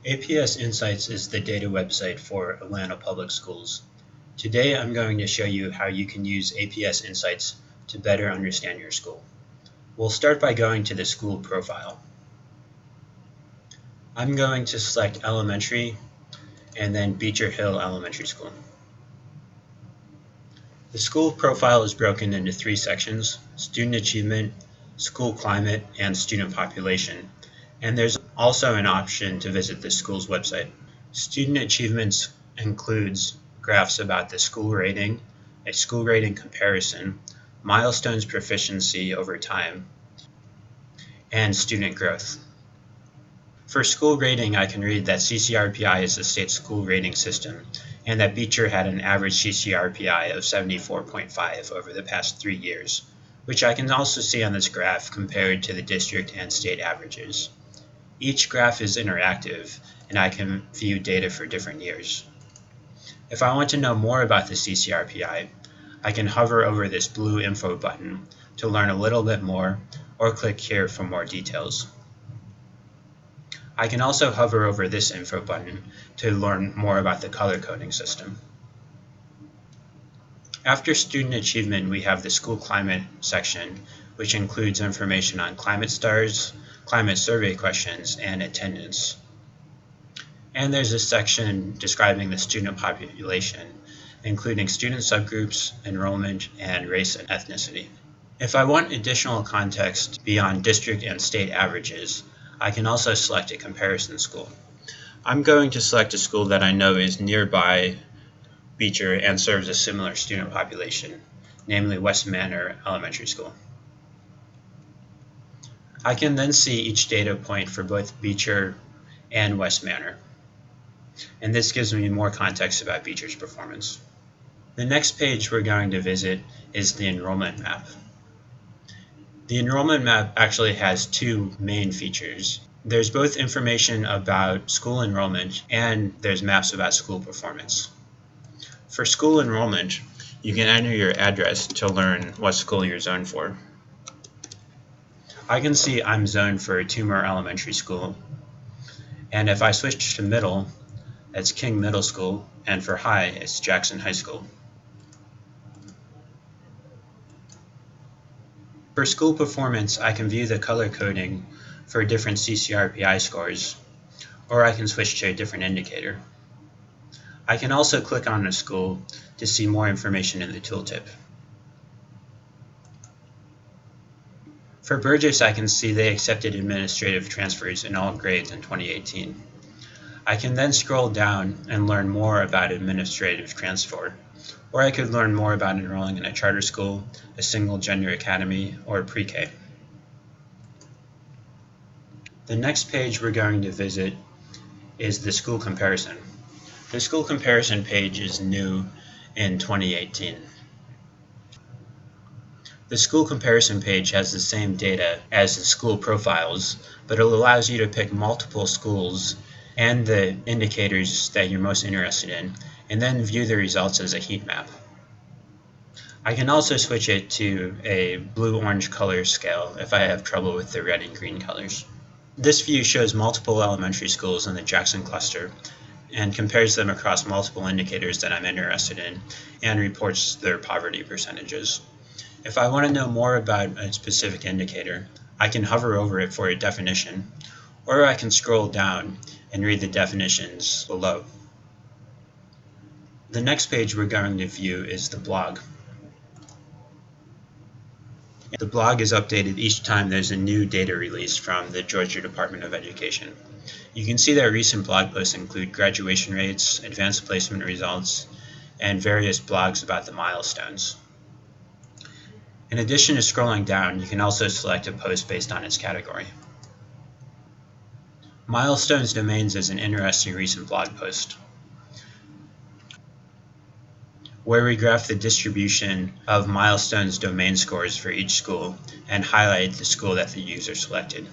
APS Insights is the data website for Atlanta Public Schools. Today I'm going to show you how you can use APS Insights to better understand your school. We'll start by going to the school profile. I'm going to select Elementary and then Beecher Hill Elementary School. The school profile is broken into three sections: student achievement, school climate, and student population. And there's also an option to visit the school's website. Student achievements includes graphs about the school rating, a school rating comparison, milestones proficiency over time, and student growth. For school rating, I can read that CCRPI is the state school rating system, and that Beecher had an average CCRPI of 74.5 over the past 3 years, which I can also see on this graph compared to the district and state averages. Each graph is interactive, and I can view data for different years. If I want to know more about the CCRPI, I can hover over this blue info button to learn a little bit more, or click here for more details. I can also hover over this info button to learn more about the color coding system. After student achievement, we have the school climate section, which includes information on climate stars, climate survey questions, and attendance. And there's a section describing the student population, including student subgroups, enrollment, and race and ethnicity. If I want additional context beyond district and state averages, I can also select a comparison school. I'm going to select a school that I know is nearby Beecher and serves a similar student population, namely West Manor Elementary School. I can then see each data point for both Beecher and West Manor, and this gives me more context about Beecher's performance. The next page we're going to visit is the enrollment map. The enrollment map actually has two main features. There's both information about school enrollment and there's maps about school performance. For school enrollment, you can enter your address to learn what school you're zoned for. I can see I'm zoned for Toomer Elementary School, and if I switch to middle, that's King Middle School, and for high, it's Jackson High School. For school performance, I can view the color coding for different CCRPI scores, or I can switch to a different indicator. I can also click on a school to see more information in the tooltip. For Burgess, I can see they accepted administrative transfers in all grades in 2018. I can then scroll down and learn more about administrative transfer, or I could learn more about enrolling in a charter school, a single gender academy, or pre-K. The next page we're going to visit is the school comparison. The school comparison page is new in 2018. The school comparison page has the same data as the school profiles, but it allows you to pick multiple schools and the indicators that you're most interested in, and then view the results as a heat map. I can also switch it to a blue-orange color scale if I have trouble with the red and green colors. This view shows multiple elementary schools in the Jackson cluster and compares them across multiple indicators that I'm interested in and reports their poverty percentages. If I want to know more about a specific indicator, I can hover over it for a definition, or I can scroll down and read the definitions below. The next page we're going to view is the blog. The blog is updated each time there's a new data release from the Georgia Department of Education. You can see that recent blog posts include graduation rates, advanced placement results, and various blogs about the milestones. In addition to scrolling down, you can also select a post based on its category. Milestones Domains is an interesting recent blog post where we graph the distribution of milestones domain scores for each school and highlight the school that the user selected.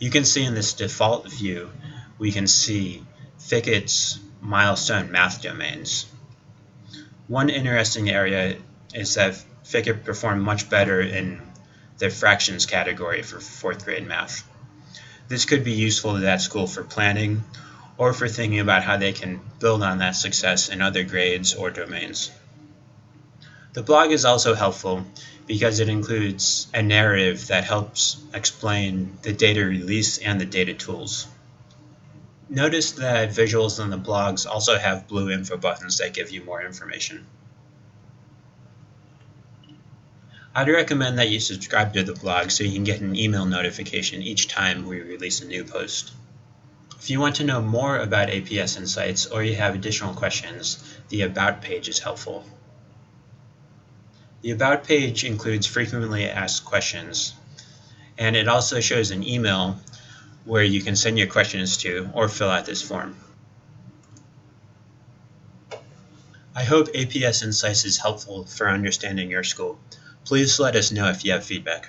You can see in this default view, we can see Fickett's milestone math domains. One interesting area is that Fickett performed much better in the fractions category for 4th grade math. This could be useful to that school for planning or for thinking about how they can build on that success in other grades or domains. The blog is also helpful because it includes a narrative that helps explain the data release and the data tools. Notice that visuals on the blogs also have blue info buttons that give you more information. I'd recommend that you subscribe to the blog so you can get an email notification each time we release a new post. If you want to know more about APS Insights or you have additional questions, the About page is helpful. The About page includes frequently asked questions, and it also shows an email where you can send your questions to or fill out this form. I hope APS Insights is helpful for understanding your school. Please let us know if you have feedback.